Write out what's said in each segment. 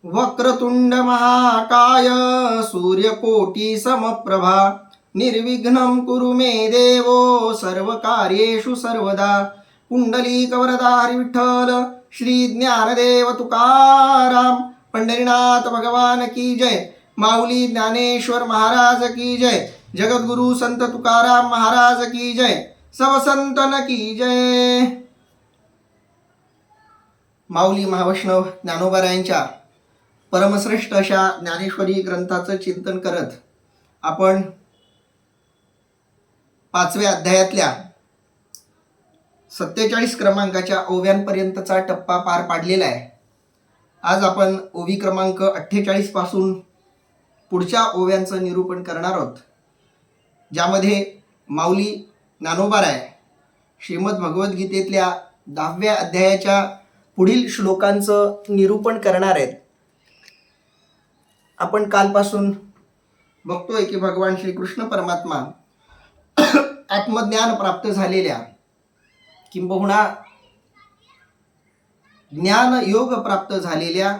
वक्रतुंड महाकाय सूर्यकोटी समप्रभा निर्विघ्नं कुरु मे देवो सर्वकार्येषु सर्वदा. पुंडलीकवरदा हरी विठ्ठल श्री ज्ञानदेव तुकाराम. पंढरीनाथ भगवान की जय. माऊली ज्ञानेश्वर महाराज की जय. जगद्गुरु संत तुकाराम महाराज की जय. सब संतन की जय. माऊली महावैष्णव ज्ञानोबारायांच्या परमश्रेष्ठ अशा ज्ञानेश्वरी ग्रंथाचं चिंतन करत आपण 5व्या अध्यायातल्या 47 क्रमांकाच्या ओव्यांपर्यंतचा टप्पा पार पाडलेला आहे. आज आपण ओवी क्रमांक 48 पासून पुढच्या ओव्यांचं निरूपण करणार आहोत, ज्यामध्ये माऊली ज्ञानोबाराय श्रीमद भगवद्गीतेतल्या 10व्या अध्यायाच्या पुढील श्लोकांचं निरूपण करणार आहेत. आपण कालपासून बघतोय की भगवान श्रीकृष्ण परमात्मा आत्मज्ञान प्राप्त झालेल्या किंबहुना ज्ञान योग प्राप्त झालेल्या,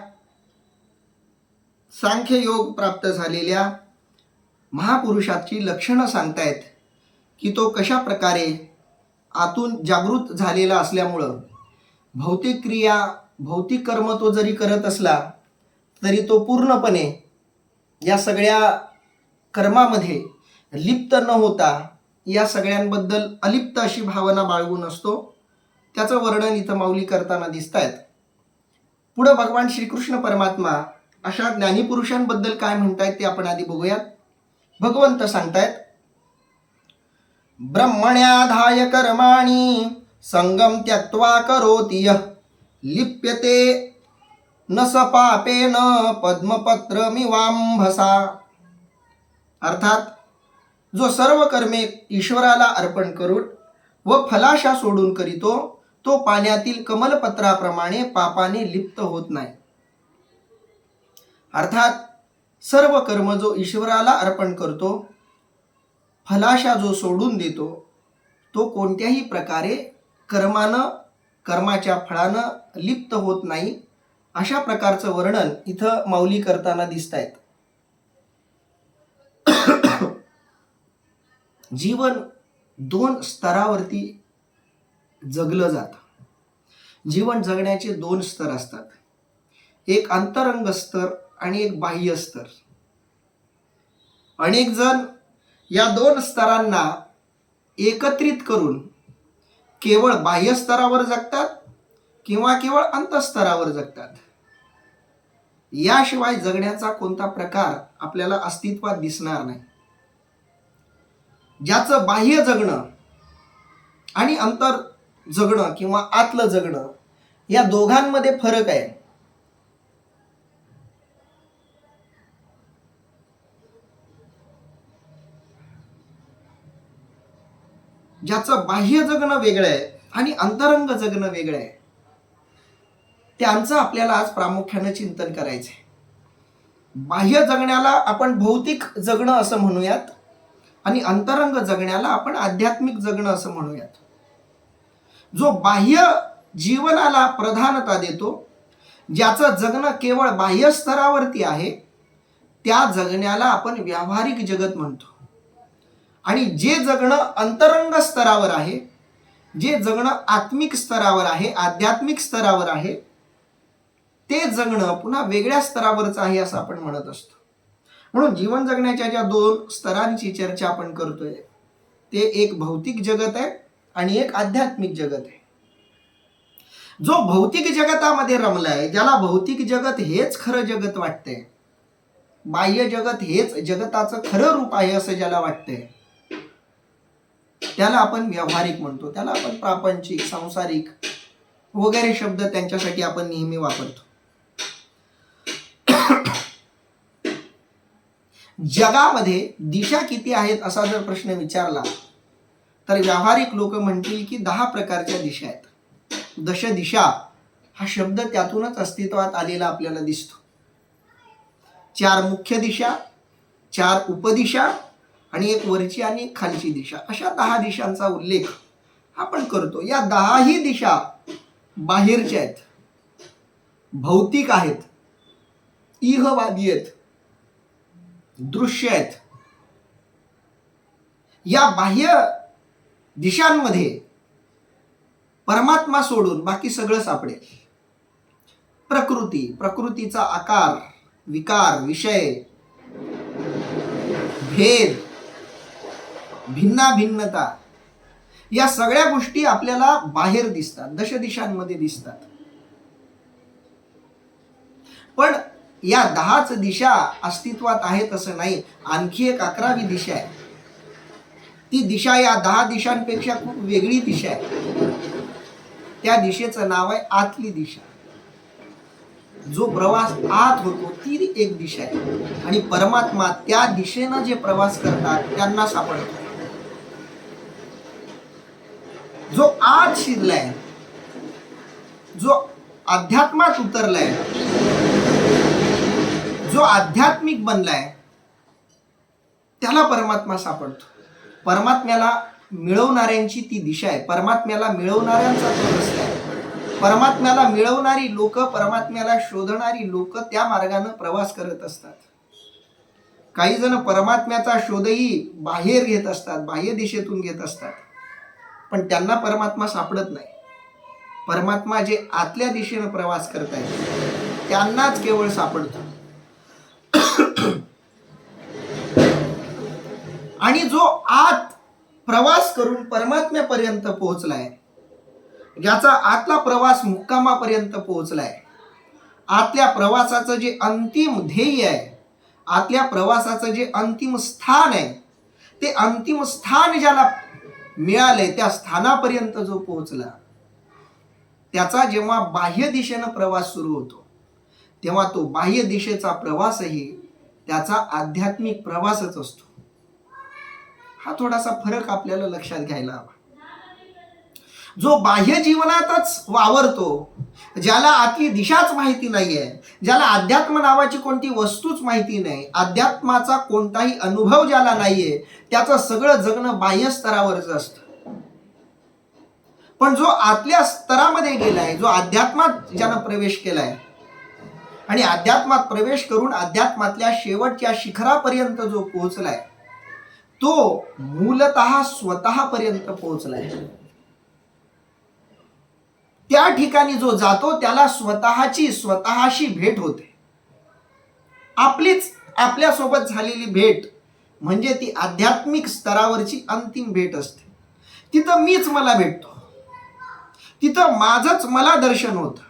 सांख्य योग प्राप्त झालेल्या महापुरुषाची लक्षणं सांगतायत की तो कशा प्रकारे आतून जागृत झालेला असल्यामुळं भौतिक क्रिया भौतिक कर्म तो जरी करत असला तरी तो पूर्णपणे या सगळ्या कर्मामध्ये लिप्त न होता या सगळ्यांबद्दल अलिप्त अशी भावना बाळगून असतो. त्याचं वर्णन इथं माऊली करताना दिसत आहेत. पुढं भगवान श्रीकृष्ण परमात्मा अशा ज्ञानी पुरुषांबद्दल काय म्हणतायत ते आपण आधी बघूयात. भगवंत सांगतायत, ब्रह्मण्याधाय कर्माणि संगम त्यक्त्वा करोति यः लिप्यते न स पापेन पद्मपत्रमिवांभसा. अर्थात जो सर्व कर्मे ईश्वराला अर्पण करून व फलाशा सोडून करीतो तो पाण्यातील कमलपत्राप्रमाणे पापाने लिप्त होत नाही. अर्थात सर्व कर्म जो ईश्वराला अर्पण करतो, फलाशा जो सोडून देतो, तो कोणत्याही प्रकारे कर्माच्या फळानं लिप्त होत नाही. अशा प्रकारचं वर्णन इथं माऊली करताना दिसत आहेत. जीवन 2 स्तरावरती जगलं जातं. जीवन जगण्याचे 2 स्तर असतात, एक अंतरंग स्तर आणि एक बाह्य स्तर. अनेक जण या 2 स्तरांना एकत्रित करून केवळ बाह्य स्तरावर जगतात किंवा केवळ अंतःस्तरावर जगतात. याशिवाय जगण्याचा कोणता प्रकार आपल्याला अस्तित्वात दिसणार नाही. ज्याचं बाह्य जगणं आणि अंतर जगणं किंवा आतलं जगणं या दोघांमध्ये फरक आहे. ज्याचं बाह्य जगणं वेगळं आहे आणि अंतरंग जगणं वेगळं आहे, त्यांचं आपल्याला आज प्रामुख्याने चिंतन करायचं आहे. बाह्य जगण्याला आपण भौतिक जगणं असं म्हणूयात आणि अंतरंग जगण्याला आपण आध्यात्मिक जगणं असं म्हणूयात. जो बाह्य जीवनाला प्रधानता देतो, ज्याचं जगणं केवळ बाह्य स्तरावरती आहे, त्या जगण्याला आपण व्यावहारिक जगत म्हणतो. आणि जे जगणं अंतरंग स्तरावर आहे, जे जगणं आत्मिक स्तरावर आहे, आध्यात्मिक स्तरावर आहे, ते जगणं पुन्हा वेगळ्या स्तरावरच आहे असं आपण म्हणत असतो. म्हणून जीवन जगण्याच्या ज्या 2 स्तरांची चर्चा आपण करतोय, ते एक भौतिक जगत आहे आणि एक आध्यात्मिक जगत आहे. जो भौतिक जगतामध्ये रमलाय, ज्याला भौतिक जगत हेच खरं जगत वाटतंय, बाह्य जगत हेच जगताचं खरं रूप आहे असं ज्याला वाटतंय, त्याला आपण व्यावहारिक म्हणतो. त्याला आपण प्रापंचिक, सांसारिक वगैरे शब्द त्यांच्यासाठी आपण नेहमी वापरतो. जगामध्ये दिशा किती आहेत असा जर प्रश्न विचारला तर व्यावहारिक लोक म्हणतील की 10 प्रकारच्या दिशा आहेत. दश दिशा हा शब्द त्यातूनच अस्तित्वात आलेला आपल्याला दिसतो. 4 मुख्य दिशा, 4 उपदिशा आणि एक वरची आणि एक खालची दिशा, अशा 10 दिशांचा उल्लेख आपण करतो. या 10ही दिशा बाहेरच्या आहेत, भौतिक आहेत. इहवादी आहेत, दृश्य आहेत. या बाह्य दिशांमध्ये परमात्मा सोडून बाकी सगळं सापडेल. प्रकृती, प्रकृतीचा आकार, विकार, विषय, भेद, भिन्नता, या सगळ्या गोष्टी आपल्याला बाहेर दिसतात, दशदिशांमध्ये दिसतात. पण या 10च दिशा अस्तित्वात आहेत असं नाही. आणखी एक 11वी दिशा आहे. ती दिशा या 10 दिशांपेक्षा खूप वेगळी दिशा आहे. त्या दिशेचं नाव आहे आतली दिशा. जो प्रवास आत होतो ती एक दिशा आहे. आणि परमात्मा त्या दिशेनं जे प्रवास करतात त्यांना सापडतो. जो आत शिरलाय, जो अध्यात्मात उतरलाय, जो आध्यात्मिक बनलाय, त्याला परमात्मा सापडतो. परमात्म्याला मिळवणाऱ्यांची ती दिशा आहे. परमात्म्याला मिळवणाऱ्यांचा तो रस्ता आहे. परमात्म्याला मिळवणारी लोक, परमात्म्याला शोधणारी लोक त्या मार्गाने प्रवास करत असतात. काही जण परमात्म्याचा शोधही बाहेर घेत असतात, बाह्य दिशेतून घेत असतात, पण त्यांना परमात्मा सापडत नाही. परमात्मा जे आतल्या दिशेने प्रवास करतायत त्यांनाच केवळ सापडतो. आणि जो आत प्रवास करून परमात्म्यापर्यंत पोहोचलाय, ज्याचा आतला प्रवास मुक्कामापर्यंत पोहोचलाय, आतल्या प्रवासाचं जे अंतिम ध्येय आहे, आतल्या प्रवासाचं जे अंतिम स्थान आहे, ते अंतिम स्थान ज्याला मिळालंय, त्या स्थानापर्यंत जो पोहोचला, त्याचा जेव्हा बाह्य दिशेनं प्रवास सुरू होतो तेव्हा तो बाह्य दिशेचा प्रवासही त्याचा आध्यात्मिक प्रवासच असतो. हा थोडासा फरक आपल्याला लक्षात घ्यायला हवा. जो बाह्य जीवनातच वावरतो, ज्याला आतली दिशाच माहिती नाहीये, ज्याला अध्यात्म नावाची कोणती वस्तूच माहिती नाही, अध्यात्माचा कोणताही अनुभव ज्याला नाहीये, त्याचं सगळं जगणं बाह्य स्तरावरच असतं. पण जो आतल्या स्तरामध्ये गेलाय, जो अध्यात्मात ज्यानं प्रवेश केलाय आणि अध्यात्मात प्रवेश करून अध्यात्मातल्या शेवटच्या शिखरापर्यंत जो पोहोचलाय, तो मूलतः स्वतःपर्यंत पोहोचलाय. त्या ठिकाणी जो जातो त्याला स्वतःशी भेट होते. आपल्यासोबत झालेली भेट म्हणजे ती आध्यात्मिक स्तरावरची अंतिम भेट असते. तिथं मीच मला भेटतो, तिथं माझंच मला दर्शन होतं.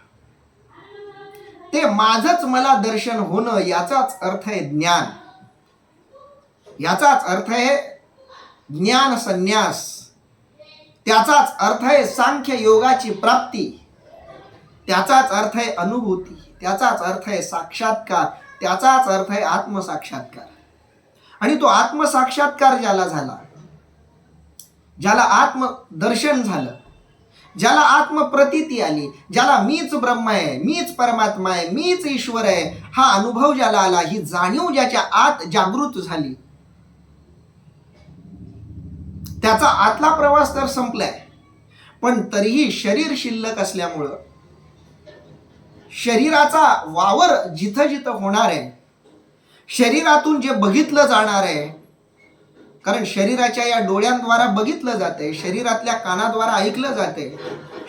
ते माझंच मला दर्शन होणं याचाच अर्थ आहे ज्ञान. याचाच अर्थ आहे ज्ञान संन्यास. त्याचाच अर्थ आहे सांख्य योगाची प्राप्ती. त्याचाच अर्थ आहे अनुभूती. त्याचाच अर्थ आहे साक्षात्कार. त्याचाच अर्थ आहे आत्मसाक्षात्कार. आणि तो आत्मसाक्षात्कार ज्याला झाला, ज्याला आत्मदर्शन झालं, ज्याला आत्मप्रतीती आली, ज्याला मीच ब्रह्म आहे, मीच परमात्मा आहे, मीच ईश्वर आहे, हा अनुभव ज्याला आला, ही जाणीव ज्याच्या आत जागृत झाली, त्याचा आतला प्रवास तर संपलाय. पण तरीही शरीर शिल्लक असल्यामुळं शरीराचा वावर जिथं जिथं होणार आहे, शरीरातून जे बघितलं जाणार आहे, कारण शरीराच्या या डोळ्यांद्वारा बघितलं जाते, शरीरातल्या कानाद्वारा ऐकलं जाते,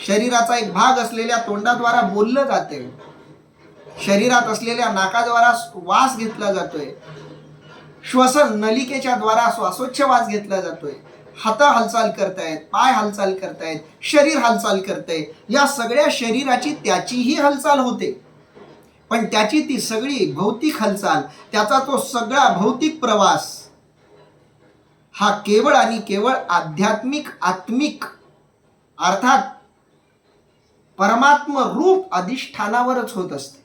शरीराचा एक भाग असलेल्या तोंडाद्वारा बोललं जाते, शरीरात असलेल्या नाकाद्वारा वास घेतला जातोय, श्वसन नलिकेच्या द्वारा श्वासोच्छवास घेतला जातोय, हात हालचाल करतायत, पाय हालचाल करतायत, शरीर हालचाल करतंय. या सगळ्या शरीराची त्याचीही हालचाल होते, पण त्याची ती सगळी भौतिक हालचाल, त्याचा तो सगळा भौतिक प्रवास हा केवळ आणि केवळ आध्यात्मिक, आत्मिक अर्थात परमात्म रूप अधिष्ठानावरच होत असते.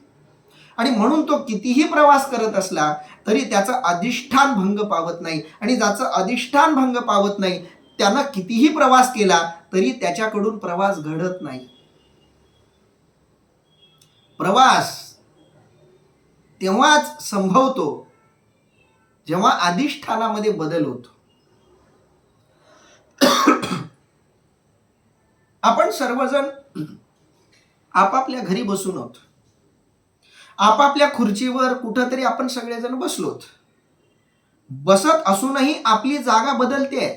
आणि म्हणून तो कितीही प्रवास करत असला तरी त्याचं अधिष्ठान भंग पावत नाही. आणि ज्याचं अधिष्ठान भंग पावत नाही, त्यानं कितीही प्रवास केला तरी त्याच्याकडून प्रवास घडत नाही. प्रवास तेव्हाच संभवतो जेव्हा अधिष्ठानामध्ये बदल होतो. आपण सर्वजण आपापल्या घरी बसून आहोत. आपापल्या खुर्चीवर कुठंतरी आपण सगळेजण बसलोत. बसत असूनही आपली जागा बदलते.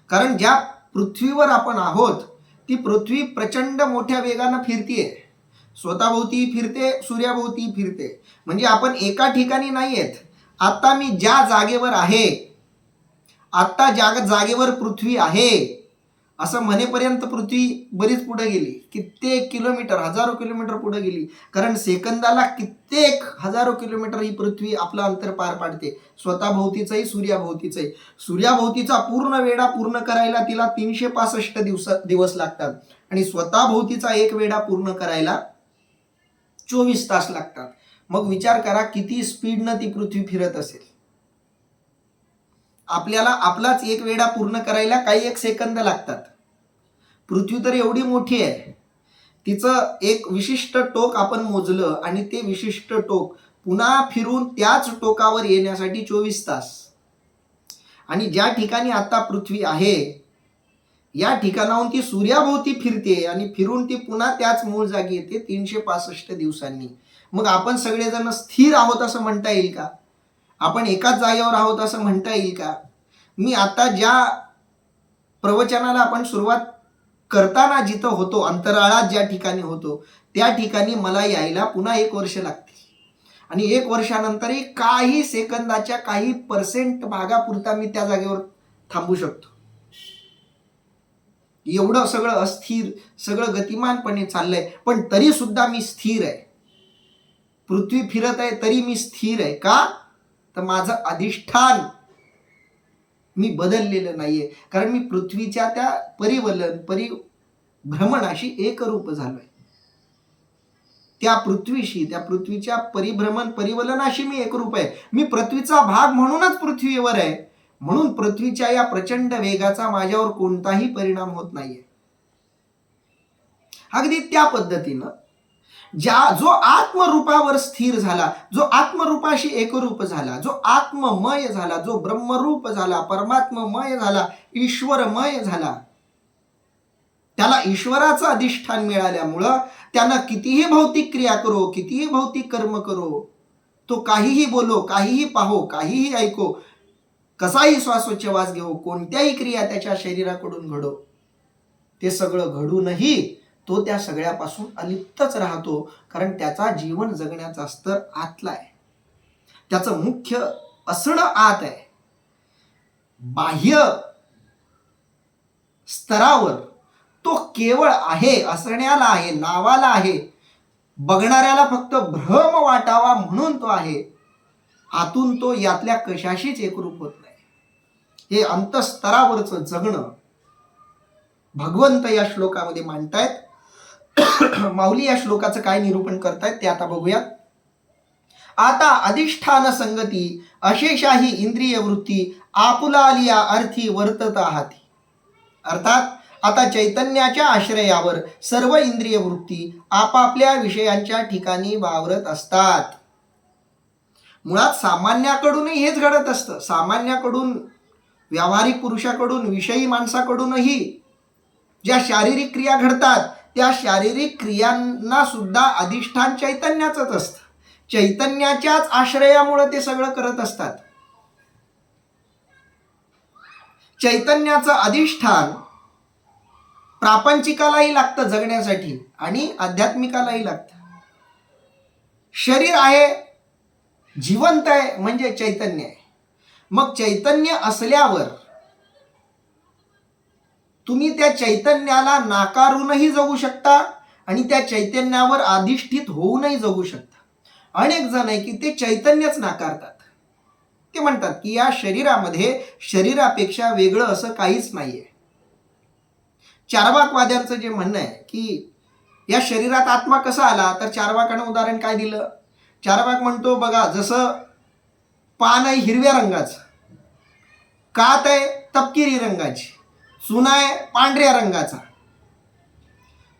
कारण ज्या पृथ्वीवर आपण आहोत ती पृथ्वी प्रचंड मोठ्या वेगानं फिरतीये. स्वतःभोवती फिरते, सूर्याभोवती फिरते. म्हणजे आपण एका ठिकाणी नाही आहेत. आता मी ज्या जागेवर आहे, आता जागेवर पृथ्वी आहे असं म्हणेपर्यंत पृथ्वी बरीच पुढे गेली. कित्येक किलोमीटर, हजारो किलोमीटर पुढे गेली. कारण सेकंदाला कित्येक हजारो किलोमीटर ही पृथ्वी आपलं अंतर पार पाडते. स्वतःभोवतीचंही, सूर्याभोवतीचंही. सूर्याभोवतीचा पूर्ण वेढा पूर्ण करायला तिला 365 दिवस लागतात आणि स्वतःभोवतीचा एक वेढा पूर्ण करायला 24 तास लागतात. मग विचार करा किती स्पीडनं ती पृथ्वी फिरत असेल. आपल्याला आपलाच एक वेढा पूर्ण करायला काही एक सेकंद लागतात. पृथ्वी तर एवढी मोठी आहे, तिचं एक विशिष्ट टोक आपण मोजलं आणि ते विशिष्ट टोक पुन्हा फिरून त्याच टोकावर येण्यासाठी 24 तास. आणि ज्या ठिकाणी आता पृथ्वी आहे या ठिकाणाहून ती सूर्याभोवती फिरते आणि फिरून ती पुन्हा त्याच मूळ जागी येते 365 दिवसांनी. मग आपण सगळेजण स्थिर आहोत असं म्हणता येईल का? आपण एकाच जागेवर आहोत असं म्हणता येईल का? मी आता ज्या प्रवचनाला आपण सुरुवात करताना जिथं होतो, अंतराळात ज्या ठिकाणी होतो, त्या ठिकाणी मला यायला पुन्हा 1 वर्ष लागते. आणि 1 वर्षानंतरही काही सेकंदाच्या काही % भागापुरता मी त्या जागेवर थांबू शकतो. एवढं सगळं अस्थिर, सगळं गतिमानपणे चाललंय, पण तरी सुद्धा मी स्थिर आहे. पृथ्वी फिरत आहे तरी मी स्थिर आहे. का? तर माझं अधिष्ठान मी बदललेलं नाहीये. कारण मी पृथ्वीच्या त्या परिभ्रमणाशी एकरूप झालोय. त्या पृथ्वीशी, त्या पृथ्वीच्या परिवलनाशी मी एकरूप आहे. मी पृथ्वीचा भाग म्हणूनच पृथ्वीवर आहे. म्हणून पृथ्वीच्या या प्रचंड वेगाचा माझ्यावर कोणताही परिणाम होत नाहीये. अगदी त्या पद्धतीनं जो आत्मरूपावर स्थिर झाला, जो आत्मरूपाशी एकरूप झाला, जो आत्ममय झाला, जो ब्रह्मरूप झाला, परमात्ममय झाला, ईश्वरमय झाला, त्याला ईश्वराचं अधिष्ठान मिळाल्यामुळं त्यानं कितीही भौतिक क्रिया करो, कितीही भौतिक कर्म करो, तो काहीही बोलो, काहीही पाहो, काहीही ऐको, कसाही श्वासोच्छवास घेऊ, कोणत्याही क्रिया त्याच्या शरीराकडून घडो, ते सगळं घडूनही तो त्या सगळ्यापासून अलिप्तच राहतो. कारण त्याचा जीवन जगण्याचा स्तर आतला आहे. त्याचं मुख्य असणं आत आहे. बाह्य स्तरावर तो केवळ आहे, असण्याला आहे, नावाला आहे, बघणाऱ्याला फक्त भ्रम वाटावा म्हणून तो आहे. आतून तो यातल्या कशाशीच एकरूप होत नाही. हे अंतस्तरावरचं जगणं भगवंत या श्लोकामध्ये मांडतायत. माऊली या श्लोकाचं काय निरूपण करतायत ते आता बघूयात. आता अधिष्ठान संगती अशेषाही इंद्रिय वृत्ती आपुलालिया अर्थी वर्तता हाती. अर्थात आता चैतन्याच्या आश्रयावर सर्व इंद्रिय वृत्ती आपापल्या विषयांच्या ठिकाणी वावरत असतात. मुळात सामान्याकडूनही हेच घडत असतं. सामान्याकडून, व्यावहारिक पुरुषाकडून, विषयी माणसाकडूनही ज्या शारीरिक क्रिया घडतात त्या शारीरिक क्रियांना सुद्धा अधिष्ठान चैतन्याचंच असतं. चैतन्याच्याच आश्रयामुळे ते सगळं करत असतात. चैतन्याचं अधिष्ठान प्रापंचिकालाही लागतं जगण्यासाठी आणि आध्यात्मिकालाही लागतं. शरीर आहे, जिवंत आहे म्हणजे चैतन्य आहे. मग चैतन्य असल्यावर तुम्ही त्या चैतन्याला नाकारूनही जगू शकता आणि त्या चैतन्यावर अधिष्ठित होऊनही जगू शकता. अनेक जण आहे की ते चैतन्यच नाकारतात. ते म्हणतात की या शरीरामध्ये शरीरापेक्षा वेगळं असं काहीच नाहीये. चार्वाकवाद्यांचं जे म्हणणं आहे की या शरीरात आत्मा कसा आला, तर चार्वाकानं उदाहरण काय दिलं. चार्वाक म्हणतो बघा, जसं पान आहे हिरव्या रंगाचं, कात आहे तपकिरी रंगाची, चुना आहे पांढऱ्या रंगाचा,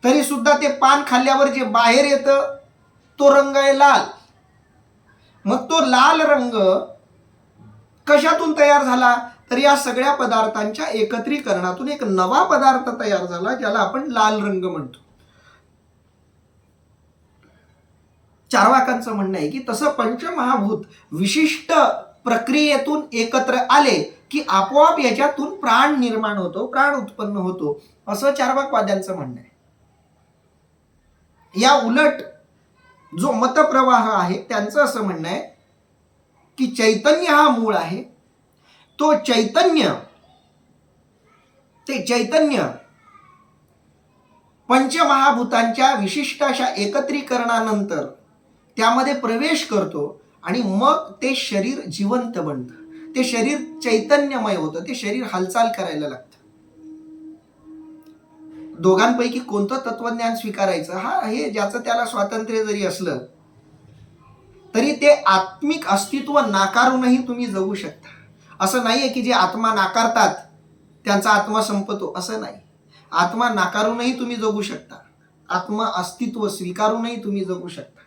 तरी सुद्धा ते पान खाल्ल्यावर जे बाहेर येतं तो रंग आहे लाल. मग तो लाल रंग कशातून तयार झाला, तर या सगळ्या पदार्थांच्या एकत्रीकरणातून एक नवा पदार्थ तयार झाला ज्याला आपण लाल रंग म्हणतो. चार्वाकांचं म्हणणं आहे की तसं पंचमहाभूत विशिष्ट प्रक्रियेतून एकत्र आले की आपोआप याच्यातून प्राण निर्माण होतो, प्राण उत्पन्न होतो, असं चार्वाकवाद्यांचं म्हणणं आहे. या उलट जो मतप्रवाह आहे त्यांचं असं म्हणणं आहे की चैतन्य हा मूळ आहे. तो चैतन्य, ते चैतन्य पंचमहाभूतांच्या विशिष्ट अशा एकत्रीकरणानंतर त्यामध्ये प्रवेश करतो आणि मग ते शरीर जिवंत बनतं, ते शरीर चैतन्यमय होतं, ते शरीर हालचाल करायला लागतं. दोघांपैकी कोणतं तत्वज्ञान स्वीकारायचं, हे ज्याचं त्याला स्वातंत्र्य जरी असलं तरी ते आत्मिक अस्तित्व नाकारूनही तुम्ही जगू शकता. असं नाहीये की जे आत्मा नाकारतात त्यांचा आत्मा संपतो, असं नाही. आत्मा नाकारूनही तुम्ही जगू शकता, आत्मा अस्तित्व स्वीकारूनही तुम्ही जगू शकता.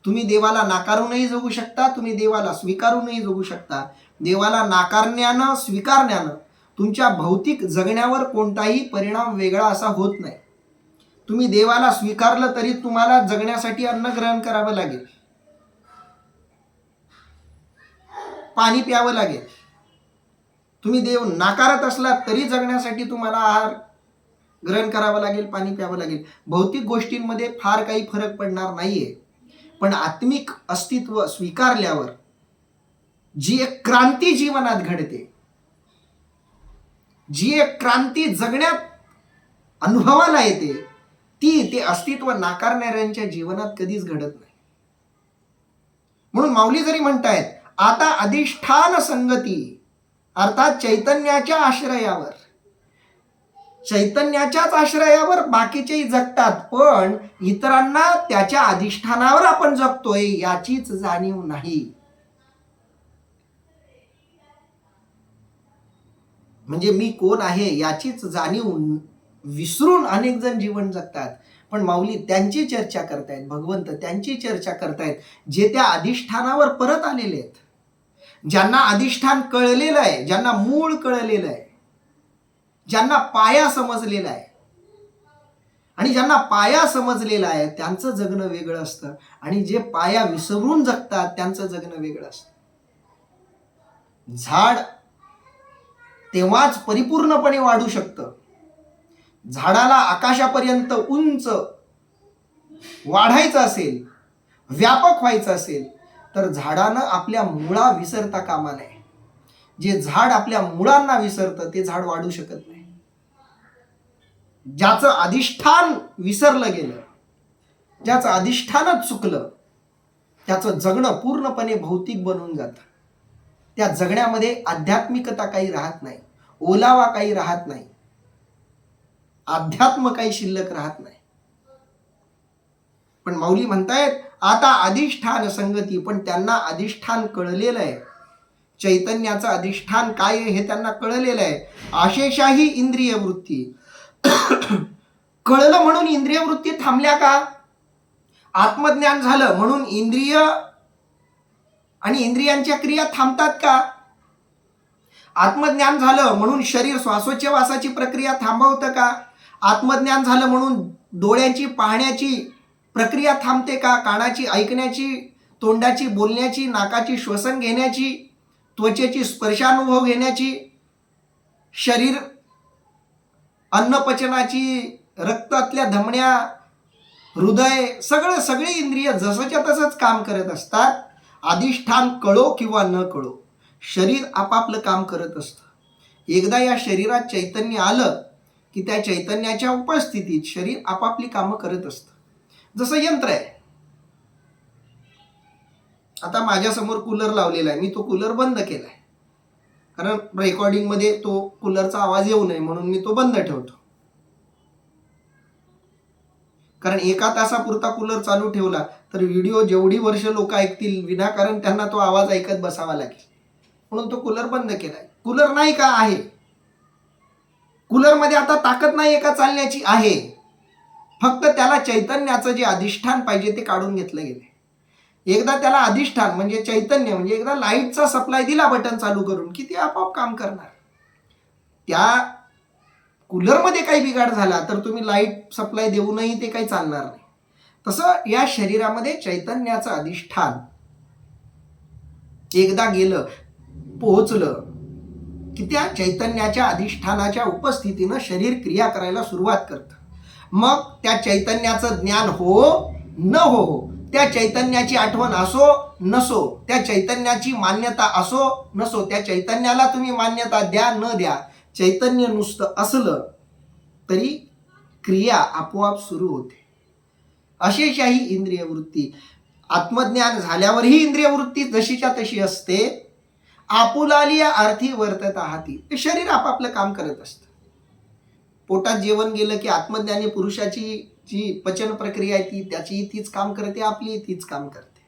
तुम्ही देवाला नाकारूनही जगू शकता, तुम्ही देवाला स्वीकारूनही जगू शकता. देवाला नाकारण्यानं स्वीकारण्यानं तुमच्या भौतिक जगण्यावर कोणताही परिणाम वेगळा असा होत नाही. तुम्ही देवाला स्वीकारलं तरी तुम्हाला जगण्यासाठी अन्न ग्रहण करावं लागेल, पाणी प्यावं लागेल. तुम्ही देव नाकारत असलात तरी जगण्यासाठी तुम्हाला आहार ग्रहण करावं लागेल, पाणी प्यावं लागेल. भौतिक गोष्टींमध्ये फार काही फरक पडणार नाहीये. पण आत्मिक अस्तित्व स्वीकारल्यावर जी एक क्रांती जीवनात घडते, जी एक क्रांती जगण्यात अनुभवाला येते, ते अस्तित्व नाकारणाऱ्यांच्या जीवनात कधीच घडत नाही. म्हणून माऊली जरी म्हणतायत आता अधिष्ठान संगती, अर्थात चैतन्याच्या आश्रयावर, चैतन्याच्याच आश्रयावर बाकीचेही जगतात, पण इतरांना त्याच्या अधिष्ठानावर आपण जगतोय याचीच जाणीव नाही. म्हणजे मी कोण आहे याचीच जाणीव विसरून अनेक जण जीवन जगतात. पण माऊली त्यांची चर्चा करतायत, भगवंत त्यांची चर्चा करतायत जे त्या अधिष्ठानावर परत आलेले आहेत, ज्यांना अधिष्ठान कळलेलं आहे, ज्यांना मूळ कळलेलं आहे, ज्यांना पाया समजलेला आहे. आणि ज्यांना पाया समजलेला आहे त्यांचं जगणं वेगळं असतं, आणि जे पाया विसरून जगतात त्यांचं जगणं वेगळं असतं. झाड तेव्हाच परिपूर्णपणे वाढू शकतं, झाडाला आकाशापर्यंत उंच वाढायचं असेल, व्यापक व्हायचं असेल तर झाडानं आपल्या मुळा विसरता कामा नये. जे झाड आपल्या मुळांना विसरतं ते झाड वाढू शकत नाही. ज्याचं अधिष्ठान विसरलं गेलं, ज्याचं अधिष्ठानच चुकलं, त्याचं जगणं पूर्णपणे भौतिक बनून जातं. त्या जगण्यामध्ये आध्यात्मिकता काही राहत नाही, ओलावा काही राहत नाही, अध्यात्म काही शिल्लक राहत नाही. पण माऊली म्हणतायत आता अधिष्ठान संगती, पण त्यांना अधिष्ठान कळलेलं आहे, चैतन्याचं अधिष्ठान काय आहे हे त्यांना कळलेलं आहे. आशेषाही इंद्रिय वृत्ती, कळलं म्हणून इंद्रिय वृत्ती थांबल्या का? आत्मज्ञान झालं म्हणून इंद्रिय आणि इंद्रियांच्या क्रिया थांबतात का? आत्मज्ञान झालं म्हणून शरीर श्वासोच्छवासाची प्रक्रिया थांबवतं का? आत्मज्ञान झालं म्हणून डोळ्यांची पाहण्याची प्रक्रिया थांबते का? कानाची ऐकण्याची, तोंडाची बोलण्याची, नाकाची श्वसन घेण्याची, त्वचेची स्पर्शानुभव घेण्याची, शरीर अन्नपचनाची, रक्तातल्या धमन्या, हृदय, सगळे इंद्रिय जसंच्या तसंच काम करत असतात. अधिष्ठान कळो किंवा न कळो शरीर आपापलं काम करत असतं. एकदा या शरीरात चैतन्य आलं की त्या चैतन्याच्या उपस्थितीत शरीर आपापली कामं करत असतं. जसं यंत्र आहे. आता माझ्यासमोर कूलर लावलेला आहे, मी तो कूलर बंद केलाय कारण रेकॉर्डिंगमध्ये तो कूलरचा आवाज येऊ नये म्हणून मी तो बंद ठेवतो. कारण एका तासापुरता कूलर चालू ठेवला तर व्हिडिओ जेवढी वर्ष लोक ऐकतील विनाकारण त्यांना तो आवाज ऐकत बसावा लागेल, म्हणून तो कूलर बंद केलाय. कूलर नाही का? आहे. कूलरमध्ये आता ताकद नाही का चालण्याची? आहे. फक्त त्याला चैतन्याचं जे अधिष्ठान पाहिजे ते काढून घेतलं गेले. एकदा त्याला अधिष्ठान म्हणजे चैतन्य, म्हणजे एकदा लाईटचा सप्लाय दिला बटन चालू करून की ते आपोआप काम करणार. त्या कूलरमध्ये काही बिघाड झाला तर तुम्ही लाईट सप्लाय देऊनही ते काही चालणार नाही. तसं या शरीरामध्ये चैतन्याचं अधिष्ठान एकदा गेलं, पोहोचलं की त्या चैतन्याच्या अधिष्ठानाच्या उपस्थितीनं शरीर क्रिया करायला सुरुवात करतं. मग त्या चैतन्याचं ज्ञान हो न हो, त्या चैतन्याची आठवण असो नसो, त्या चैतन्याची मान्यता असो नसो, त्या चैतन्याला तुम्ही मान्यता द्या न द्या, चैतन्य नुसतं असलं तरी क्रिया आपोआप सुरू होते. अशेषाही इंद्रिय वृत्ती, आत्मज्ञान झाल्यावरही इंद्रिय वृत्ती जशीच्या तशी असते. आपुलालिया अर्थी वर्तत आहाती, शरीर आपापलं काम करत असतं. पोटात जेवण गेलं की आत्मज्ञानी पुरुषाची जी पचन प्रक्रिया आहे ती त्याची तीच काम करते, आपली तीच काम करते.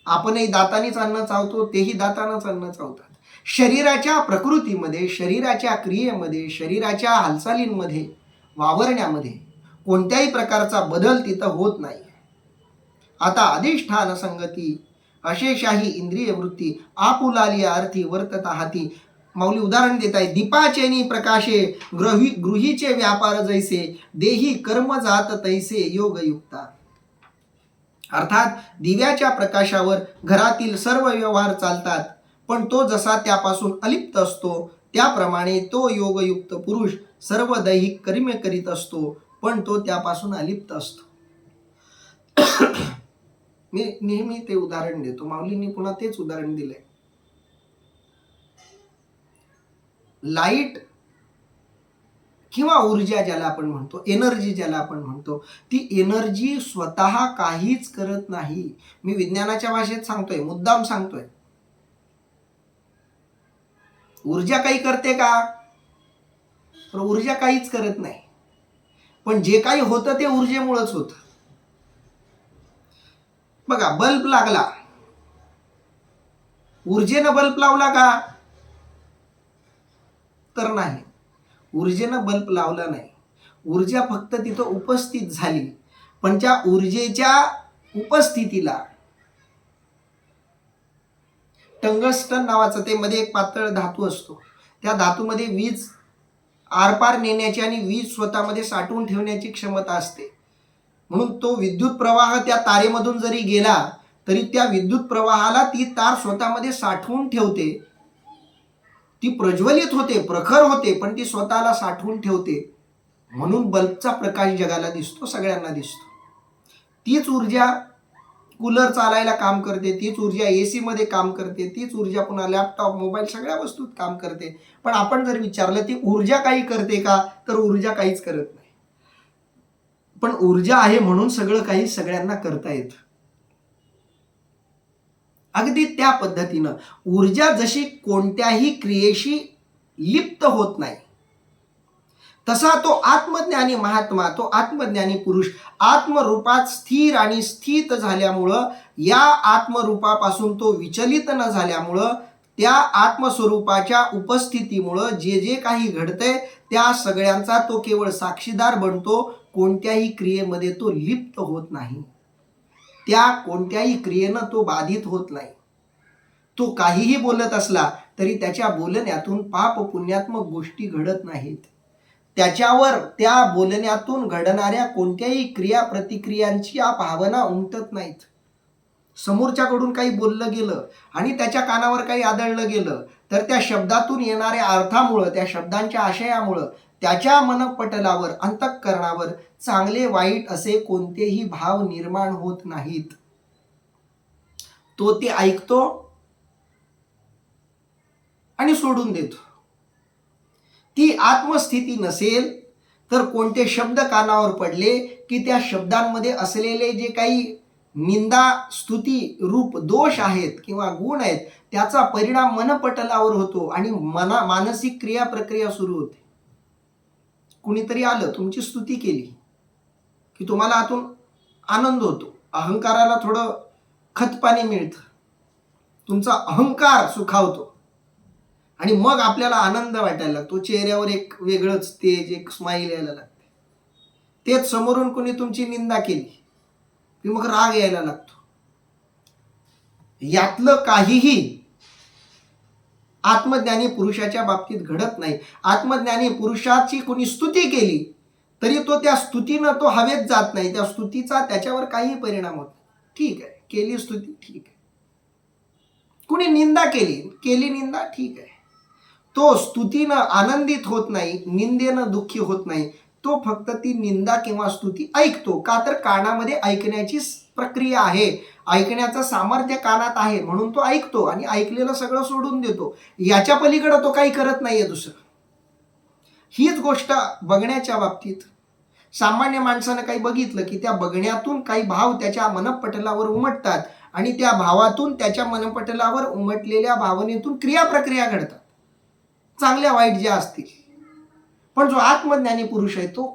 आपणही दातानीच अन्न चावतो, तेही दातानच अन्न चावतात. शरीराच्या प्रकृतीमध्ये, शरीराच्या क्रियेमध्ये, शरीराच्या हालचालींमध्ये, वावरण्यामध्ये कोणत्याही प्रकारचा बदल तिथं होत नाही. आता अधिष्ठान संगती अशेषाही इंद्रिय वृत्ती आपुलालिया अर्थी वर्तत आहाती. माऊली उदाहरण देत आहे, दीपाचेनी प्रकाशे गृहीचे व्यापार जैसे, देही कर्म जात तैसे योगयुक्ता. अर्थात दिव्याच्या प्रकाशावर घरातील सर्व व्यवहार चालतात, पण तो जसा त्यापासून अलिप्त असतो त्याप्रमाणे तो योगयुक्त पुरुष सर्व दैहिक कर्मे करीत असतो, पण तो त्यापासून अलिप्त असतो. मी नेहमी ते उदाहरण देतो, माऊलींनी पुन्हा तेच उदाहरण दिलंय. लाईट किंवा ऊर्जा ज्याला आपण म्हणतो, एनर्जी ज्याला आपण म्हणतो, ती एनर्जी स्वतः काहीच करत नाही. मी विज्ञानाच्या भाषेत सांगतोय, मुद्दाम सांगतोय. ऊर्जा काही करते का? तर ऊर्जा काहीच करत नाही. पण जे काही होतं ते ऊर्जेमुळेच होतं. बघा, बल्ब लागला, ऊर्जेनं बल्ब लावला का? तर नाही, ऊर्जेनं बल्ब लावला नाही. ऊर्जा फक्त तिथं उपस्थित झाली, पण त्या ऊर्जेच्या उपस्थितीला टंगस्टन नावाचं ते मध्ये एक पातळ धातू असतो, त्या धातूमध्ये वीज आरपार नेण्याची आणि वीज स्वतःमध्ये साठवून ठेवण्याची क्षमता असते. म्हणून तो विद्युत प्रवाह त्या तारेमधून जरी गेला तरी त्या विद्युत प्रवाहाला ती तार स्वतःमध्ये साठवून ठेवते. ती प्रज्वलित होते, प्रखर होते, पण ती स्वतःला साठवून ठेवते. म्हणून बल्बचा प्रकाश जगाला दिसतो, सगळ्यांना दिसतो. तीच ऊर्जा कूलर चालायला काम करते, तीच ऊर्जा AC मध्ये काम करते, तीच ऊर्जा पुन्हा लॅपटॉप, मोबाईल सगळ्या वस्तूत काम करते. पण आपण जर विचारलं ती ऊर्जा काही करते का, तर ऊर्जा काहीच करत नाही. पण ऊर्जा आहे म्हणून सगळं काही सगळ्यांना करता येतं. अगदी त्या पद्धतीनं ऊर्जा जशी कोणत्याही क्रियेशी लिप्त होत नाही, तसा तो आत्मज्ञानी महात्मा, तो आत्मज्ञानी पुरुष आत्मरूपात स्थिर आणि स्थित झाल्यामुळं, या आत्मरूपापासून तो विचलित न झाल्यामुळं, त्या आत्मस्वरूपाच्या उपस्थितीमुळं जे जे काही घडतंय त्या सगळ्यांचा तो केवळ साक्षीदार बनतो. कोणत्याही क्रियेमध्ये तो लिप्त होत नाही, त्या कोणत्याही क्रियेनं तो बाधित होत नाही. तो काहीही बोलत असला तरी त्याच्या बोलण्यातून पाप पुण्यात्मक गोष्टी घडत नाहीत. त्याच्यावर त्या बोलण्यातून घडणाऱ्या कोणत्याही क्रिया प्रतिक्रियांची भावना उमटत नाहीत. समोरच्याकडून काही बोललं गेलं आणि त्याच्या कानावर काही आदळलं गेलं तर त्या शब्दातून येणाऱ्या अर्थामुळं, त्या शब्दांच्या आशयामुळं त्याच्या मनपटलावर, अंतःकरणावर चांगले वाईट असे कोणतेही भाव निर्माण होत नाहीत. तो ते ऐकतो आणि सोडून देतो. ती आत्मस्थिती नसेल तर कोणते शब्द कानावर पडले की त्या शब्दांमध्ये असलेले जे काही निंदा, स्तुती रूप दोष आहेत किंवा गुण आहेत त्याचा परिणाम मनपटलावर होतो आणि मानसिक क्रिया प्रक्रिया सुरू होते. कुणीतरी आलं, तुमची स्तुती केली की तुम्हाला आतून आनंद होतो, अहंकाराला थोडं खतपाणी मिळतं, तुमचा अहंकार सुखावतो आणि मग आपल्याला आनंद वाटायला लागतो. चेहऱ्यावर एक वेगळंच तेज, एक स्माईल यायला लागते. तेच समोरून कोणी तुमची निंदा केली की मग राग यायला लागतो. यातलं काहीही आत्मज्ञानी पुरुषाच्या बाबतीत घडत नाही. आत्मज्ञानी पुरुषाची कोणी स्तुती केली तरी तो त्या स्तुतीनं तो हवेत जात नाही, त्या स्तुतीचा त्याच्यावर काही परिणाम होत नाही. ठीक आहे, केली स्तुती, ठीक आहे. कुणी निंदा केली निंदा, ठीक आहे. तो स्तुतीनं आनंदित होत नाही, निंदेनं दुःखी होत नाही. तो फक्त ती निंदा किंवा स्तुती ऐकतो. का तर कानामध्ये ऐकण्याची प्रक्रिया आहे, ऐकण्याचं सामर्थ्य कानात आहे, म्हणून तो ऐकतो आणि ऐकलेलं सगळं सोडून देतो. याच्या पलीकडे तो काही करत नाहीये दुसरं. हीच गोष्ट बघण्याच्या बाबतीत सामान्य माणसानं काही बघितलं की त्या बघण्यातून काही भाव त्याच्या मनपटलावर उमटतात आणि त्या भावातून त्याच्या मनपटलावर उमटलेल्या भावनेतून क्रियाप्रक्रिया घडतात, चांगल्या वाईट ज्या असतील. पण जो आत्मज्ञानी पुरुष आहे तो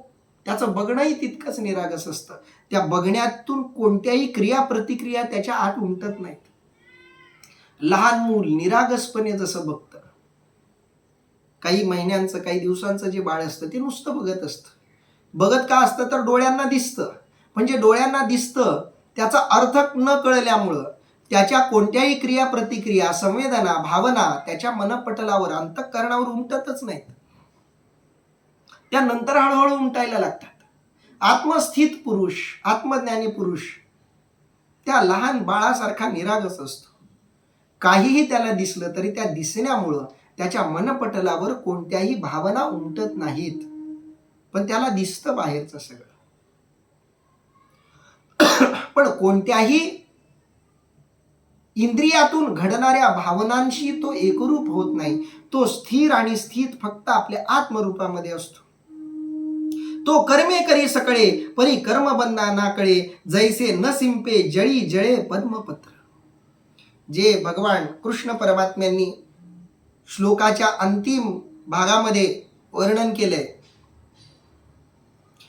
त्याचं बघणंही तितकंच निरागस असतं. त्या बघण्यातून कोणत्याही क्रिया प्रतिक्रिया त्याच्या आत उमटत नाहीत. लहान मूल निरागसपणे जसं बघतं, काही महिन्यांचं काही दिवसांचं जे बाळ असतं ते नुसतं बघत असतं. बघत का असतं तर डोळ्यांना दिसतं. म्हणजे डोळ्यांना दिसतं त्याचा अर्थ न कळल्यामुळं त्याच्या कोणत्याही क्रिया प्रतिक्रिया संवेदना भावना त्याच्या मनपटलावर अंतःकरणावर उमटतच नाहीत. त्यानंतर हळूहळू उमटायला लागतात. आत्मस्थित पुरुष, आत्मज्ञानी पुरुष त्या लहान बाळासारखा निरागस असतो. काहीही त्याला दिसलं तरी त्या दिसण्यामुळं त्याच्या मनपटलावर कोणत्याही भावना उमटत नाहीत, पण त्याला दिसतं बाहेरचं सगळं. पण कोणत्याही इंद्रियातून घडणाऱ्या भावनांशी तो एकरूप होत नाही. तो स्थिर आणि स्थित फक्त आपल्या आत्मरूपामध्ये असतो. तो कर्मे करी सकळे परी कर्मबंधा ना कळे, जैसे न सिंपे जळी जळे पद्मपत्र. जे भगवान कृष्ण परमात्म्यांनी श्लोकाच्या अंतिम भागामध्ये वर्णन केलंय,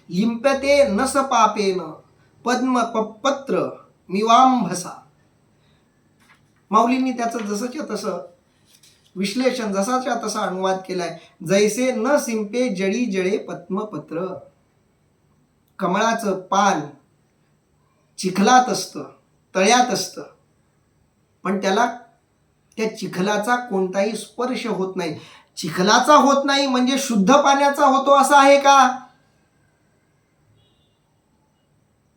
लिंपते नस पापेन पद्मपत्र मिवांभसा. माऊलींनी त्याचं जसंच्या तसं विश्लेषण, जसाच्या तसा अनुवाद केलाय. जैसे न सिंपे जळी जळे पद्मपत्र. कमळाचं पान चिखलात असतं, तळ्यात असतं, पण त्याला त्या चिखलाचा कोणताही स्पर्श होत नाही. चिखलाचा होत नाही म्हणजे शुद्ध पाण्याचा होतो असं आहे का?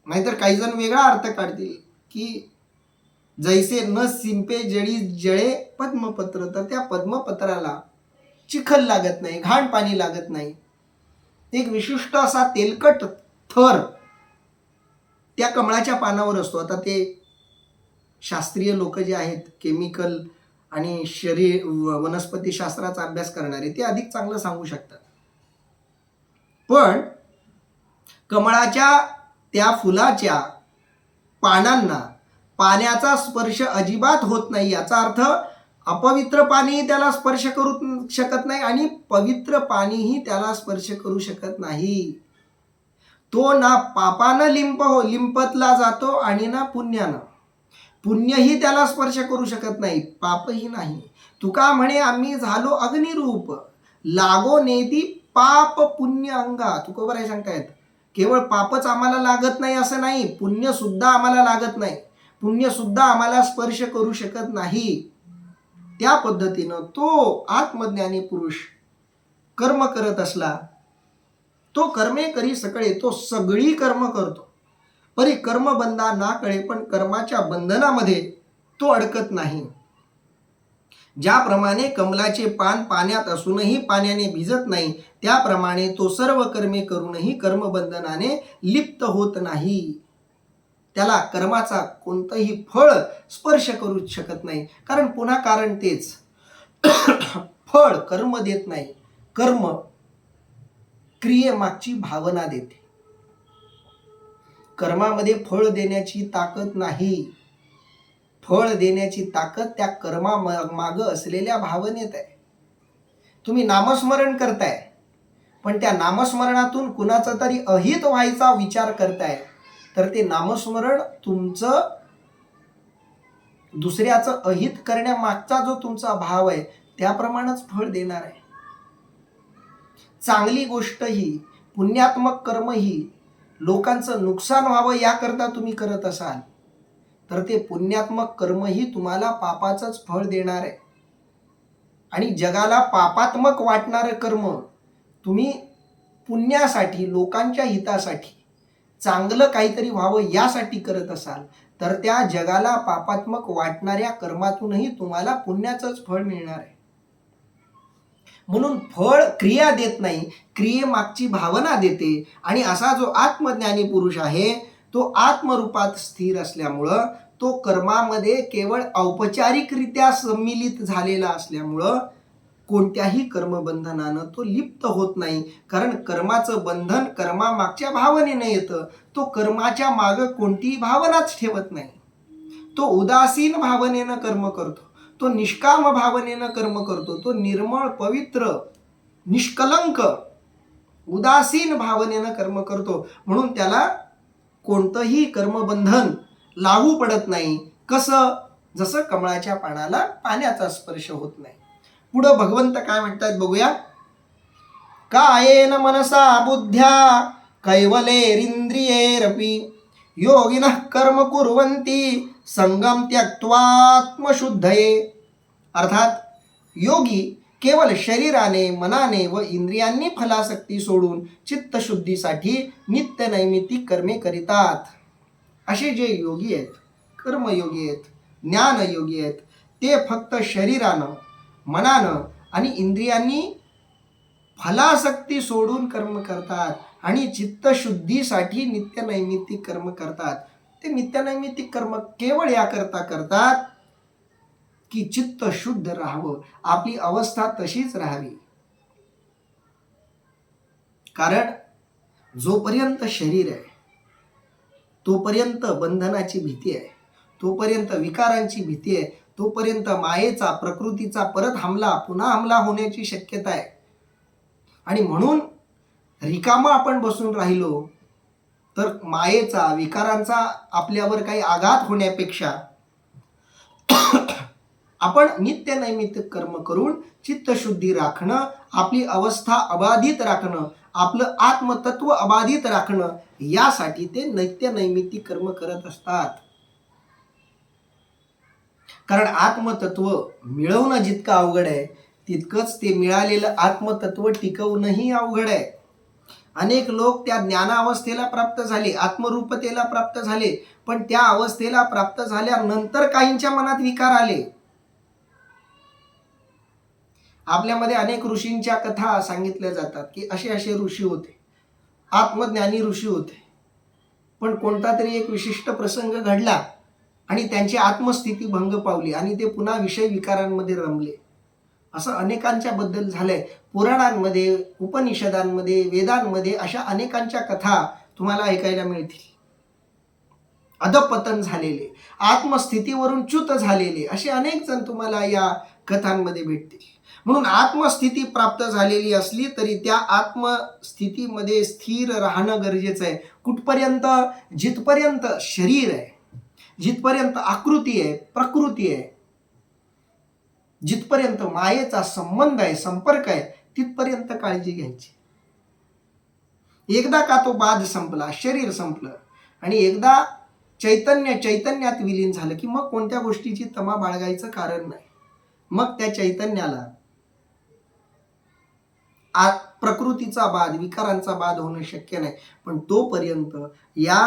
नाहीतर काही जण वेगळा अर्थ काढतील की जैसे न सिंपे जळी जळे पद्मपत्र, तर त्या पद्मपत्राला चिखल लागत नाही, घाण पाणी लागत नाही. एक विशिष्ट असा तेलकट थर त्या कमळाच्या पानावर असतो. आता ते शास्त्रीय लोक जे आहेत, केमिकल आणि वनस्पती शास्त्राचा अभ्यास करणारे, ते अधिक चांगलं सांगू शकतात. पण कमळाच्या त्या फुलाच्या पानांना पाण्याचा स्पर्श अजिबात होत नाही. याचा अर्थ अपवित्र पाणी त्याला स्पर्श करू शकत नाही आणि पवित्र पाणीही त्याला स्पर्श करू शकत नाही. तो ना पापानं लिंपतला जातो आणि ना पुण्यानं. पुण्यही त्याला स्पर्श करू शकत नाही, पापही नाही. तुका म्हणे आम्ही झालो अग्निरूप, लागो नेती पाप पुण्य अंगा. तुकोबराय सांगतायत, केवळ पापच आम्हाला लागत नाही असं नाही, पुण्य सुद्धा आम्हाला लागत नाही, पुण्य सुद्धा आम्हाला स्पर्श करू शकत नाही. त्या पद्धतीनं तो आत्मज्ञानी पुरुष कर्म करत असला, तो कर्मे करी सकळे, तो सगळी कर्म करतो. परी कर्मबंधा ना कळे, पण कर्माच्या बंधनामध्ये तो अडकत नाही. ज्याप्रमाणे कमलाचे पान पाण्यात असूनही पाण्याने भिजत नाही, त्याप्रमाणे तो सर्व कर्मे करूनही कर्मबंधनाने लिप्त होत नाही. त्याला कर्माचा कोणतंही फळ स्पर्श करू शकत नाही. कारण पुन्हा कारण तेच, फळ कर्म देत नाही, कर्म क्रियेमागची भावना देते. कर्मामध्ये फळ देण्याची ताकद नाही. फळ देण्याची ताकद त्या कर्मा माग असलेल्या भावनेत आहे. तुम्ही नामस्मरण करताय, पण त्या नामस्मरणातून कुणाचा तरी अहित व्हायचा विचार करताय, तर ते नामस्मरण तुमचं दुसऱ्याचं अहित करण्यामागचा जो तुमचा भाव आहे त्याप्रमाणेच फळ देणार आहे. चांगली गोष्ट ही, पुण्यात्मक कर्म ही लोकांचं नुकसान व्हावं याकरता तुम्ही करत असाल, तर ते पुण्यात्मक कर्मही तुम्हाला पापाचंच फळ देणार आहे. आणि जगाला पापात्मक वाटणारं कर्म तुम्ही पुण्यासाठी, लोकांच्या हितासाठी, चांगलं काहीतरी व्हावं यासाठी करत असाल तर त्या जगाला पापात्मक वाटणाऱ्या कर्मातूनही तुम्हाला पुण्याचंच फळ मिळणार आहे. म्हणून फळ क्रिया देत नाही, क्रियेमागची भावना देते. आणि असा जो आत्मज्ञानी पुरुष आहे तो आत्मरूपात स्थिर असल्यामुळं, तो कर्मामध्ये केवळ औपचारिकरित्या सम्मिलित झालेला असल्यामुळं कोणत्याही कर्मबंधनानं तो लिप्त होत नाही. कारण कर्माचं बंधन कर्मामागच्या भावनेनं येतं. तो कर्माच्या मागं कोणतीही भावनाच ठेवत नाही. तो उदासीन भावनेनं कर्म करतो, तो निष्काम भावनेनं कर्म करतो, तो निर्मळ, पवित्र, निष्कलंक, उदासीन भावनेनं कर्म करतो. म्हणून त्याला कोणतंही कर्मबंधन लागू पडत नाही. कसं? जसं कमळाच्या पानाला पाण्याचा स्पर्श होत नाही. पुढं भगवंत काय म्हणतात बघूया. कायेन मनसा बुद्ध्या कैवलेरिंद्रियेरपि योगिनः कर्म कुर्वन्ति संगम त्यक्त्वात्मशुद्धये. अर्थात योगी केवळ शरीराने, मनाने व इंद्रियांनी फलासक्ती सोडून चित्तशुद्धीसाठी नित्य नैमित्तिक कर्मे करीतात. असे जे योगी आहेत, कर्मयोगी आहेत, ज्ञानयोगी आहेत, ते फक्त शरीरानं, मनानं आणि इंद्रियांनी फलासक्ती सोडून कर्म करतात आणि चित्तशुद्धीसाठी नित्य नैमित्तिक कर्म करतात. ते नित्य नैमित्तिक कर्म केवळ याकरता करतात की चित्त शुद्ध राहावं, आपली अवस्था तशीच राहावी. कारण जोपर्यंत शरीर आहे तोपर्यंत बंधनाची भीती आहे, तोपर्यंत विकारांची भीती आहे, तोपर्यंत मायेचा, प्रकृतीचा परत पुन्हा हमला होण्याची शक्यता आहे. आणि म्हणून रिकामा आपण बसून राहिलो तर मायेचा, विकारांचा आपल्यावर काही आघात होण्यापेक्षा आपण नित्य नैमित्तिक कर्म करून चित्तशुद्धी राखणं, आपली अवस्था अबाधित राखणं, आपलं आत्मतत्व अबाधित राखणं, यासाठी ते नित्य नैमित्तिक कर्म करत असतात. कारण आत्मतत्व मिळवणं जितकं अवघड आहे तितकंच ते मिळालेलं आत्मतत्व टिकवणंही अवघड आहे. अनेक लोक त्या ज्ञानावस्थेला प्राप्त झाले, आत्मरूपतेला प्राप्त झाले, पण त्या अवस्थेला प्राप्त झाल्यानंतर काहींच्या मनात विकार आले. आपल्यामध्ये अनेक ऋषींच्या कथा सांगितल्या जातात की असे असे ऋषी होते, आत्मज्ञानी ऋषी होते, पण कोणता तरी एक विशिष्ट प्रसंग घडला आणि त्यांची आत्मस्थिती भंग पावली आणि ते पुन्हा विषय विकारांमध्ये रमले. असं अनेकांच्या बद्दल झालंय. पुराणांमध्ये, उपनिषदांमध्ये, वेदांमध्ये अशा अनेकांच्या कथा तुम्हाला ऐकायला मिळतील. अधपतन झालेले, आत्मस्थितीवरून च्युत झालेले असे अनेक जण तुम्हाला या कथांमध्ये भेटतील. म्हणून आत्मस्थिती प्राप्त झालेली असली तरी त्या आत्मस्थितीमध्ये स्थिर राहणं गरजेचं आहे. कुठपर्यंत? जिथपर्यंत शरीर आहे, जिथपर्यंत आकृती आहे, प्रकृती आहे, जिथपर्यंत मायेचा संबंध आहे, संपर्क आहे, तिथपर्यंत काळजी घ्यायची. एकदा का तो बाध संपला, शरीर संपलं आणि एकदा चैतन्यात विलीन झालं की मग कोणत्या गोष्टीची तमा बाळगायचं कारण नाही. मग त्या चैतन्याला प्रकृतीचा बाध, विकारांचा बाध होणं शक्य नाही. पण तोपर्यंत या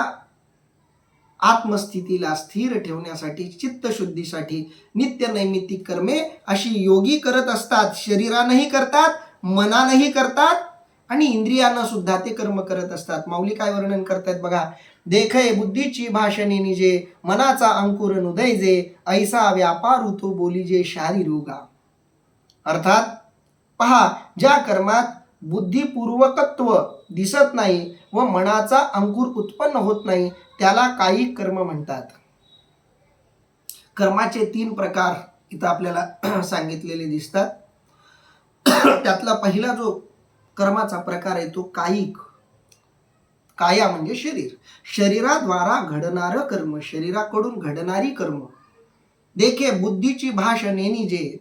आत्मस्थितीला स्थिर ठेवण्यासाठी, चित्तशुद्धीसाठी नित्य नैमित्तिक कर्मे अशी योगी करत असतात. शरीरानंही करतात, मनानंही करतात आणि इंद्रियानं सुद्धा ते कर्म करत असतात. माऊली काय वर्णन करतात बघा. देखय बुद्धीची भाषणे निजे, मनाचा अंकुर नुदैजे, ऐसा व्यापार तो बोलीजे शारीरोगा. अर्थात पहा, ज्या कर्मात बुद्धिपूर्वकत्व दिसत नाही व मनाचा अंकुर उत्पन्न होत नाही त्याला काही कर्म म्हणतात. कर्माचे 3 प्रकार इथं आपल्याला सांगितलेले दिसतात. त्यातला पहिला जो कर्माचा प्रकार आहे तो कायिक. काया म्हणजे शरीर, शरीराद्वारा घडणारं कर्म, शरीराकडून घडणारी कर्म. देखे बुद्धीची भाषणे निजे,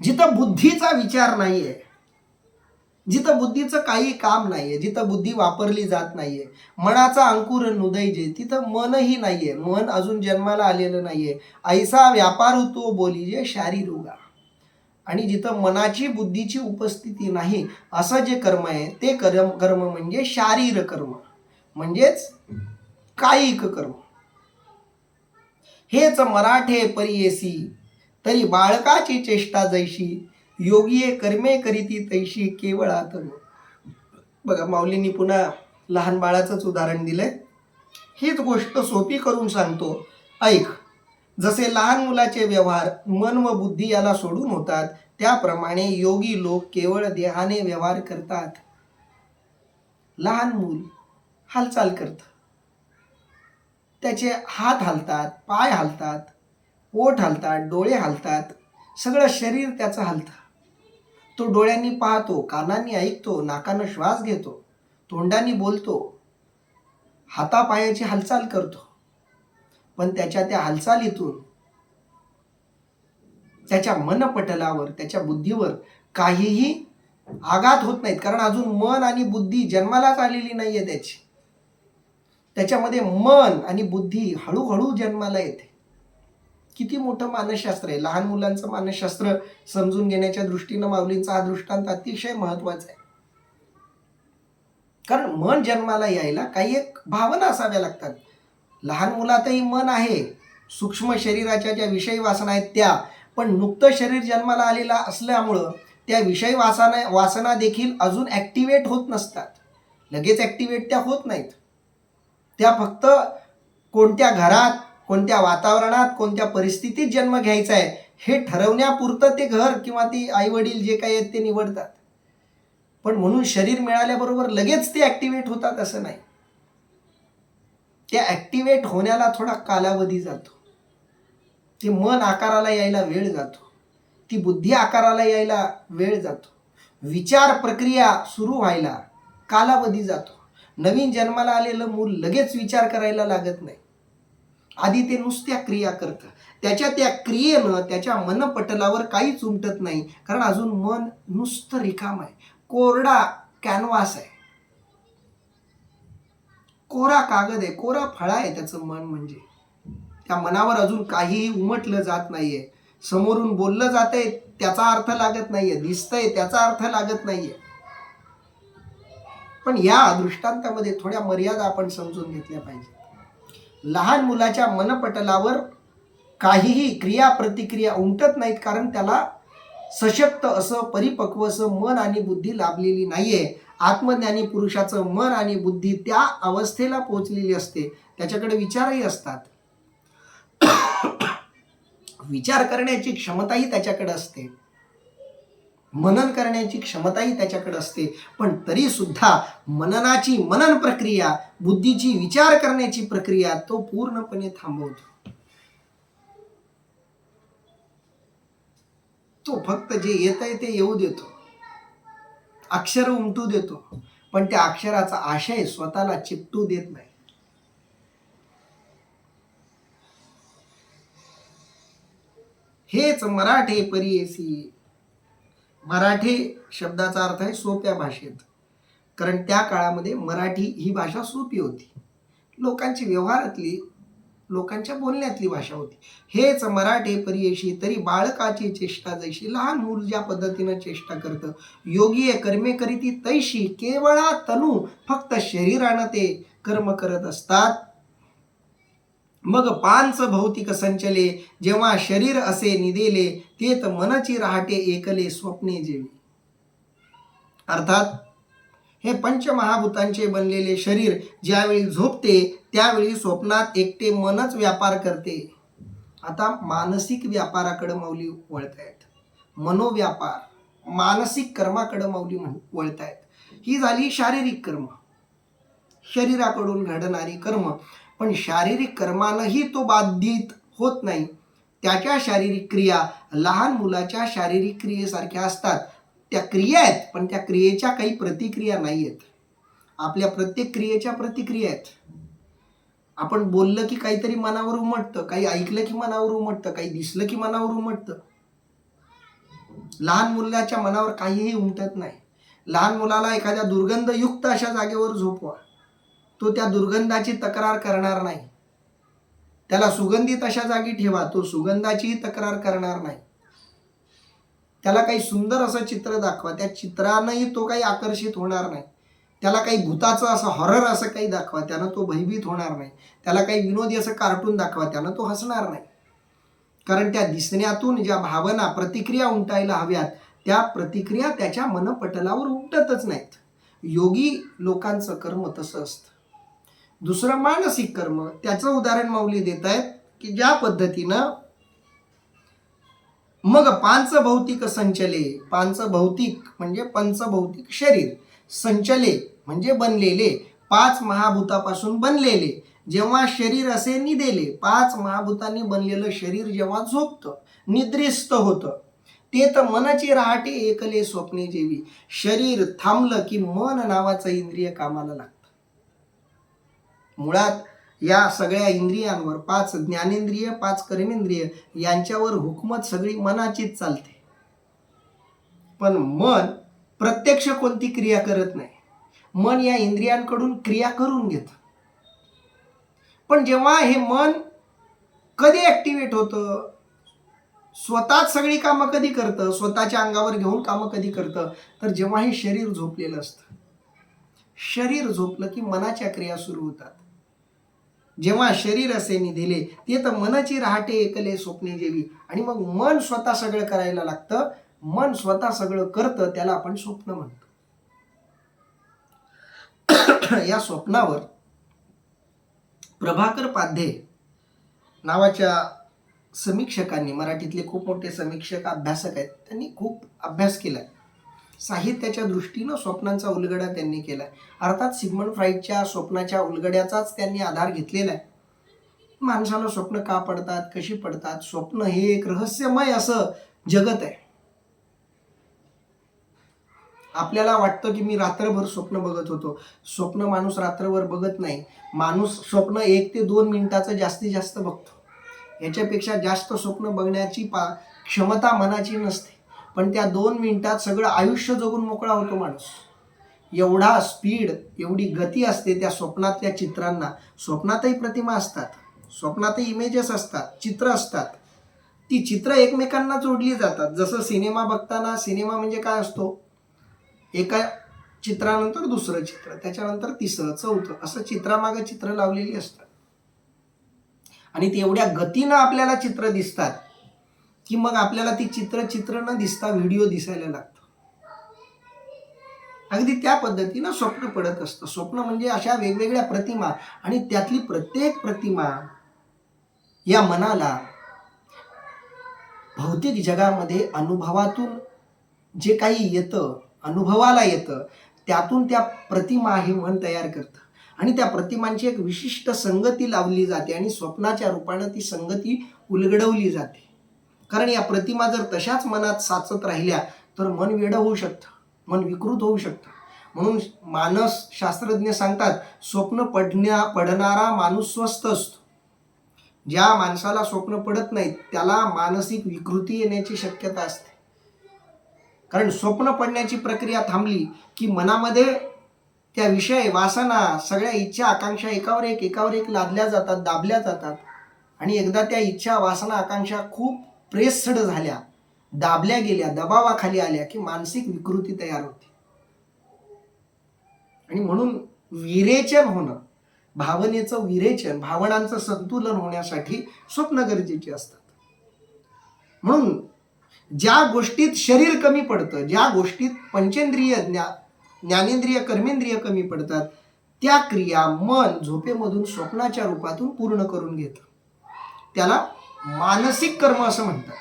जिथं बुद्धीचा विचार नाहीये, जिथं बुद्धीचं काही काम नाहीये, जिथं बुद्धी वापरली जात नाहीये, मनाचा अंकुर नुदैजे, तिथं मनही नाहीये, मन अजून जन्माला आलेलं नाहीये. ऐसा व्यापार तो बोलीजे शारीरोगा. आणि जिथं मनाची बुद्धीची उपस्थिती नाही असं जे कर्म आहे ते कर्म म्हणजे शारीर कर्म, म्हणजेच कायिक कर्म. हेच मराठे परियेसी तरी बाळकाची चेष्टा जैशी, योगिये कर्मे करीती तैशी केवळात. बघा, माऊलींनी पुन्हा लहान बाळाचंच उदाहरण दिलंय. हीच गोष्ट सोपी करून सांगतो, ऐक. जसे लहान मुलाचे व्यवहार मन व बुद्धी याला सोडून होतात, त्याप्रमाणे योगी लोक केवळ देहाने व्यवहार करतात. लहान मूल हालचाल करतं, त्याचे हात हलतात, पाय हलतात, ओठ हलतात, डोळे हलतात, सगळं शरीर त्याचं हलतं. तो डोळ्यांनी पाहतो, कानांनी ऐकतो, नाकानं श्वास घेतो, तोंडाने बोलतो, हातापायाची हालचाल करतो. पण त्याच्या त्या हालचालीतून त्याच्या मनपटलावर, त्याच्या बुद्धीवर काहीही आघात होत नाहीत, कारण अजून मन आणि बुद्धी जन्मालाच आलेली नाहीये त्याची. त्याच्यामध्ये मन आणि बुद्धी हळूहळू जन्माला येते. किती मोठं मानसशास्त्र आहे. लहान मुलांचं मानसशास्त्र समजून घेण्याच्या दृष्टीनं माऊलींचा हा दृष्टांत अतिशय महत्वाचा आहे. कारण मन जन्माला यायला काही एक भावना असाव्या लागतात. लहान मुलातही मन आहे, सूक्ष्म शरीराच्या ज्या विषयी वासना आहेत त्या, पण नुकतं शरीर जन्माला आलेला असल्यामुळं त्या विषयी वासना देखील अजून ॲक्टिवेट होत नसतात. लगेच ॲक्टिवेट त्या होत नाहीत. त्या फक्त कोणत्या घरात, कोणत्या वातावरणात, कोणत्या परिस्थितीत जन्म घ्यायचा आहे हे ठरवण्यापुरतं ते घर किंवा ती आईवडील जे काही आहेत ते निवडतात. पण म्हणून शरीर मिळाल्याबरोबर लगेच ते ॲक्टिवेट होतात असं नाही. त्या ॲक्टिवेट होण्याला थोडा कालावधी जातो. ते मन आकाराला यायला वेळ जातो, ती बुद्धी आकाराला यायला वेळ जातो, विचार प्रक्रिया सुरू व्हायला कालावधी जातो. नवीन जन्माला आलेलं मूल लगेच विचार करायला लागत नाही. आधी ते नुसत्या क्रिया करतं. त्याच्या त्या क्रियेनं त्याच्या मनपटलावर काहीच उमटत नाही, कारण अजून मन नुसतं रिकाम आहे, कोरडा कॅनव्हास आहे, कोरा कागद आहे, कोरा फळा आहे त्याचं मन. म्हणजे त्या मनावर अजून काहीही उमटलं जात नाहीये. समोरून बोललं जातंय त्याचा अर्थ लागत नाहीये, दिसतंय त्याचा अर्थ लागत नाहीये. पण या दृष्टांतामध्ये थोड्या मर्यादा आपण समजून घेतल्या पाहिजे. लहान मुलाच्या मनपटलावर काहीही क्रिया प्रतिक्रिया उमटत नाहीत, कारण त्याला सशक्त असं, परिपक्व असं मन आणि बुद्धी लाभलेली नाहीये. आत्मज्ञानी पुरुषाचं मन आणि बुद्धी त्या अवस्थेला पोहोचलेली असते, त्याच्याकडे विचारही असतात, विचार करण्याची क्षमताही त्याच्याकडे असते, मनन करण्याची क्षमताही त्याच्याकडे असते. पण तरी सुद्धा मननाची मनन प्रक्रिया, बुद्धीची विचार करण्याची प्रक्रिया तो पूर्णपणे थांबवतो. तो फक्त जे येतंय ते येऊ देतो, अक्षर उमटू देतो, पण त्या अक्षराचा आशय स्वतःला चिकटू देत नाही. हेच मराठे परियेसी. मराठी शब्दाचा अर्थ आहे सोप्या भाषेत, कारण त्या काळामध्ये मराठी ही भाषा सोपी होती, लोकांची व्यवहारातली, लोकांच्या बोलण्यातली भाषा होती. हेच मराठे परियेशी तरी बाळकाची चेष्टा जैशी. लहान मूल ज्या पद्धतीनं चेष्टा करतं, योगी कर्मे करीती तैशी केवळा तनू, फक्त शरीरानं ते कर्म करत असतात. मग पांच भौतिक संचले, जेव्हा शरीर असे निदेले, तेत मनची राहटे एकले स्वप्ने जेवी. अर्थात हे पंचमहाभूतांचे बनलेले शरीर ज्यावेळी झोपते त्यावेळी स्वप्नात एकटे मनच व्यापार करते. आता मानसिक व्यापाराकडे माऊली वळतायत, मनोव्यापार, मानसिक कर्माकडे माऊली वळतायत. ही झाली शारीरिक कर्म, शरीराकडून घडणारी कर्म. पण शारीरिक कर्मानंही तो बाधित होत नाही. त्याच्या शारीरिक क्रिया लहान मुलाच्या शारीरिक क्रियेसारख्या असतात. त्या क्रिया आहेत, पण त्या क्रियेच्या काही प्रतिक्रिया नाही आहेत. आपल्या प्रत्येक क्रियेच्या प्रतिक्रिया आहेत. आपण बोललं की काहीतरी मनावर उमटतं, काही ऐकलं की मनावर उमटतं, काही दिसलं की मनावर उमटतं. लहान मुलाच्या मनावर काहीही उमटत नाही. लहान मुलाला एखाद्या दुर्गंधयुक्त अशा जागेवर झोपवा, तो त्या दुर्गंधाची तक्रार करणार नाही. त्याला सुगंधित अशा जागी ठेवा, तो सुगंधाचीही तक्रार करणार नाही. त्याला काही सुंदर असं चित्र दाखवा, त्या चित्रानंही तो काही आकर्षित होणार नाही. त्याला काही भूताचं असं हॉरर असं काही दाखवा, त्यानं तो भयभीत होणार नाही. त्याला काही विनोदी असं कार्टून दाखवा, त्यानं तो हसणार नाही. कारण त्या दिसण्यातून ज्या भावना प्रतिक्रिया उमटायला हव्यात त्या प्रतिक्रिया त्याच्या मनपटलावर उमटतच नाहीत. योगी लोकांचं कर्म तसं असतं. दुसरं मानसिक कर्म, त्याचं उदाहरण माऊली देत आहेत की ज्या पद्धतीनं मग पांचभौतिक संचले, पांचभौतिक म्हणजे पंचभौतिक शरीर, संचले म्हणजे बनलेले, 5 महाभूतापासून बनलेले, जेव्हा शरीर असे निदेले, 5 महाभूतांनी बनलेलं शरीर जेव्हा झोपतं, निद्रिस्त होतं, ते तर मनाची रहाटे एकले स्वप्ने जेवी. शरीर थांबलं की मन नावाचं इंद्रिय कामाला लागतं. मुळात या सगळ्या इंद्रियांवर 5 ज्ञानेंद्रिय, 5 कर्मेंद्रिय यांच्यावर हुकमत सगळी मनाचीच चालते. पण मन प्रत्यक्ष कोणती क्रिया करत नाही. मन या इंद्रियांकडून क्रिया करून घेतं. पण जेव्हा हे मन कधी ऍक्टिव्हेट होतं, स्वतःच सगळी कामं कधी करतं, स्वतःच्या अंगावर घेऊन कामं कधी करतं, तर जेव्हा हे शरीर झोपलेलं असतं. शरीर झोपलं की मनाच्या क्रिया सुरू होतात. जेव्हा शरीर असे निधेले, ते तर मनाची रहाटे एकले स्वप्ने जेवी. आणि मग मन स्वतः सगळं करायला लागतं. मन स्वतः सगळं करतं, त्याला आपण स्वप्न म्हणतो. या स्वप्नावर प्रभाकर पाध्ये नावाच्या समीक्षकांनी, मराठीतले खूप मोठे समीक्षक अभ्यासक आहेत, त्यांनी खूप अभ्यास केलाय. साहित्याच्या दृष्टीनं स्वप्नांचा उलगडा त्यांनी केलाय. अर्थात सिग्मंड फ्राईडच्या स्वप्नाच्या उलगड्याचाच त्यांनी आधार घेतलेला आहे. माणसाला स्वप्न का पडतात, कशी पडतात, स्वप्न हे एक रहस्यमय असं जगत आहे. आपल्याला वाटतं की मी रात्रभर स्वप्न बघत होतो. स्वप्न माणूस रात्रभर बघत नाही. माणूस स्वप्न 1 ते 2 मिनिटाचं जास्तीत जास्त बघतो. याच्यापेक्षा जास्त स्वप्न बघण्याची क्षमता मनाची नसते. पण त्या 2 मिनिटात सगळं आयुष्य जगून मोकळा होतो माणूस. एवढा स्पीड, एवढी गती असते त्या स्वप्नातल्या चित्रांना. स्वप्नातही प्रतिमा असतात, स्वप्नातही इमेजेस असतात, चित्र असतात. ती चित्र एकमेकांना जोडली जातात. जसं सिनेमा बघताना, सिनेमा म्हणजे काय असतो, एका चित्रानंतर दुसरं चित्र, त्याच्यानंतर तिसरं, चौथं, असं चित्रामागे चित्र लावलेली असतात. आणि ते एवढ्या गतीनं आपल्याला चित्र दिसतात की मग आपल्याला ती चित्र न दिसता व्हिडिओ दिसायला लागतो. अगदी त्या पद्धतीनं स्वप्न पडत असतं. स्वप्न म्हणजे अशा वेगवेगळ्या प्रतिमा, आणि त्यातली प्रत्येक प्रतिमा या मनाला भौतिक जगामध्ये अनुभवातून जे काही येतं, अनुभवाला येतं, त्यातून त्या प्रतिमा हे मन तयार करतं. आणि त्या प्रतिमांची एक विशिष्ट संगती लावली जाते आणि स्वप्नाच्या रूपानं ती संगती उलगडवली जाते. कारण या प्रतिमा जर तशाच मनात साचत राहिल्या तर मन वेडं होऊ शकतं, मन विकृत होऊ शकतं. म्हणून मानस शास्त्रज्ञ सांगतात, स्वप्न पडणारा माणूस स्वस्थ असतो. ज्या माणसाला स्वप्न पडत नाहीत त्याला मानसिक विकृती येण्याची शक्यता असते. कारण स्वप्न पडण्याची प्रक्रिया थांबली की मनामध्ये त्या विषय, वासना, सगळ्या इच्छा, आकांक्षा एकावर एक लादल्या जातात, दाबल्या जातात. आणि एकदा त्या इच्छा, वासना, आकांक्षा खूप प्रेस्ड झाल्या, दाबल्या गेल्या, दबावाखाली आल्या की मानसिक विकृती तयार होते. आणि म्हणून विरेचन होणं, भावनेचं विरेचन, भावनांचं संतुलन होण्यासाठी स्वप्न गरजेची असतात. म्हणून ज्या गोष्टीत शरीर कमी पडतं, ज्या गोष्टीत पंचेंद्रिय, ज्ञानेंद्रिय, कर्मेंद्रिय कमी पडतात, त्या क्रिया मन झोपेमधून स्वप्नाच्या रूपातून पूर्ण करून घेतं. त्याला मानसिक कर्म असं म्हणतात.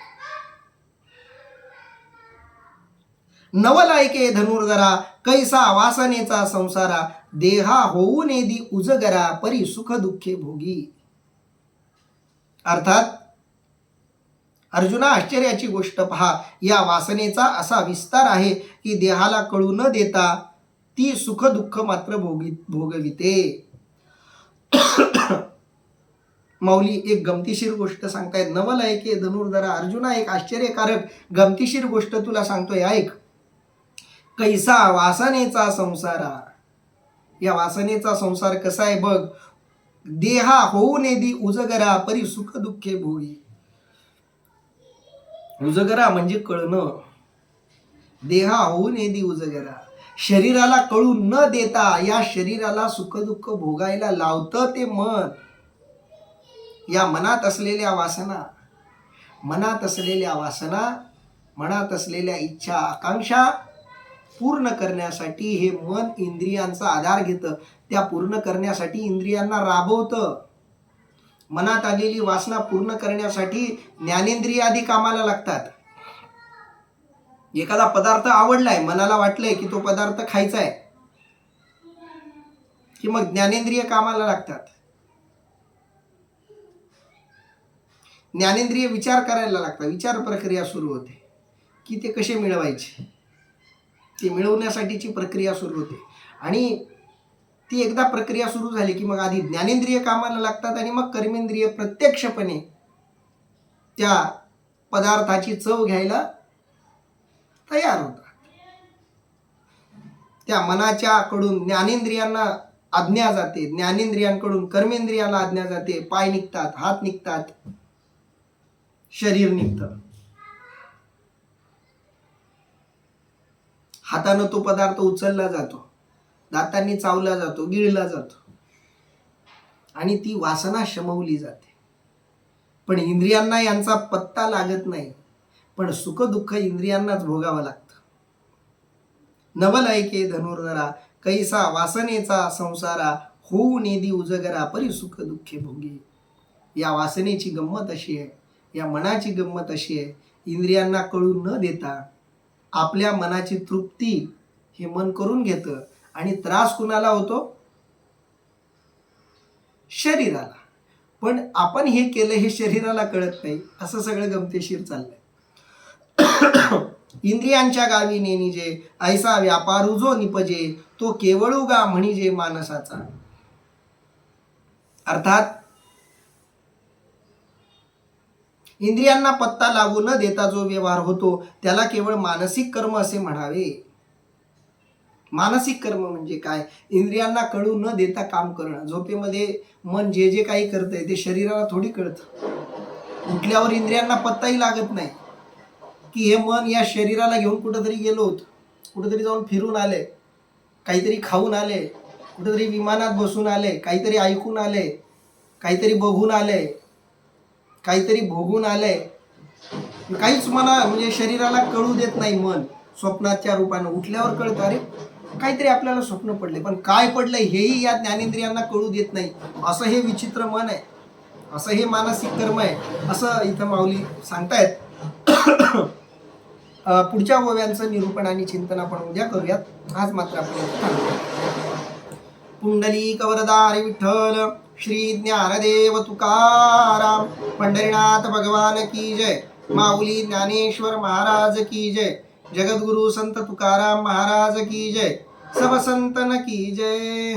नवलायके धनुर्धरा, कैसा वासनेचा संसारा, देहा होऊ नेदी उजगरा, परी सुख दुःखे भोगी. अर्थात अर्जुना, आश्चर्याची गोष्ट पहा, या वासनेचा असा विस्तार आहे की देहाला कळू न देता ती सुख दुःख मात्र भोगविते. माऊली एक गमतीशीर गोष्ट सांगतायत. नवलायके धनुर्धरा, अर्जुना एक आश्चर्यकारक गमतीशीर गोष्ट तुला सांगतोय, ऐक. कैसा वासनेचा संसारा, या वासनेचा संसार कसा आहे बघ. देहा होऊ नेदी उजगरा, परी सुख दुःखे भोगी. उजगरा म्हणजे कळणं, देहा होऊन येदी उजगरा. शरीराला कळू न देता या शरीराला सुखदुःख भोगायला लावतं ते मन. या मनात असलेल्या वासना, मनात असलेल्या वासना, मनात असलेल्या इच्छा आकांक्षा पूर्ण करण्यासाठी हे मन इंद्रियांचा आधार घेतं. त्या पूर्ण करण्यासाठी इंद्रियांना राबवतं. मनात आलेली वासना पूर्ण करण्यासाठी ज्ञानेंद्रिय आधी कामाला लागतात. एखादा पदार्थ आवडलाय, मनाला वाटलंय की तो पदार्थ खायचा आहे, की मग ज्ञानेंद्रिय कामाला लागतात. ज्ञानेंद्रिय विचार करायला लागतात. विचार प्रक्रिया सुरू होते की ते कसे मिळवायचे, ते मिळवण्यासाठीची प्रक्रिया सुरू होते. आणि ती एकदा प्रक्रिया सुरू झाली की मग आधी ज्ञानेंद्रिय कामाला लागतात आणि मग कर्मेंद्रिय प्रत्यक्षपणे त्या पदार्थाची चव घ्यायला तयार होतात. त्या मनाच्या कडून ज्ञानेंद्रियांना आज्ञा जाते, ज्ञानेंद्रियांकडून कर्मेंद्रियाला आज्ञा जाते. पाय निघतात, हात निघतात, शरीर निघतं. हातानं तो पदार्थ उचलला जातो, दातांनी चावला जातो, गिळला जातो आणि ती वासना शमवली जाते. पण इंद्रियांना यांचा पत्ता लागत नाही. पण सुख दुःख इंद्रियांनाच भोगावं लागतं. नवल ऐके धनुर्धरा, कैसा वासनेचा संसारा, होऊ नेदी उजगरा, परी सुख दुःखे भोगी. या वासनेची गंमत अशी आहे, या मनाची गंमत अशी आहे, इंद्रियांना कळू न देता आपल्या मनाची तृप्ती हे मन करून घेतं. आणि त्रास कुणाला होतो? शरीराला. पण आपण हे केलं हे शरीराला कळत नाही. असं सगळं गमतीशीर चाललंय. इंद्रियांच्या गावी नेनिजे, ऐसा व्यापारू जो निपजे, तो केवळुगा म्हणिजे मानसाचा. अर्थात इंद्रियांना पत्ता लागू न देता जो व्यवहार होतो त्याला केवळ मानसिक कर्म असे म्हणावे. मानसिक कर्म म्हणजे काय? इंद्रियांना कळू न देता काम करणं. झोपेमध्ये मन जे जे काही करतंय ते शरीराला थोडी कळतं. उठल्यावर इंद्रियांना पत्ताही लागत नाही की हे मन या शरीराला घेऊन कुठंतरी गेलो होतो, कुठंतरी जाऊन फिरून आले, काहीतरी खाऊन आले, कुठंतरी विमानात बसून आले, काहीतरी ऐकून आले, काहीतरी बघून आले, काहीतरी भोगून आले. काहीच मला म्हणजे शरीराला कळू देत नाही मन. स्वप्नाच्या रूपानं उठल्यावर कळतं, अरे काहीतरी आपल्याला स्वप्न पडले, पण काय पडलंय हेही या ज्ञानेंद्रियांना कळू देत नाही. असं हे विचित्र मन आहे, असं हे मानसिक कर्म आहे, असं इथं माऊली सांगतायत. पुढच्या ओव्यांचं निरूपण आणि चिंतन आपण उद्या करूयात. आज मात्र आपण पुंडलिक वरदारी विठ्ठल, श्री ज्ञानदेव तुकाराम, पंढरीनाथ भगवान की जय. माऊली ज्ञानेश्वर महाराज की जय. जगद्गुरु संत तुकाराम महाराज की जय. सब संतन की जय.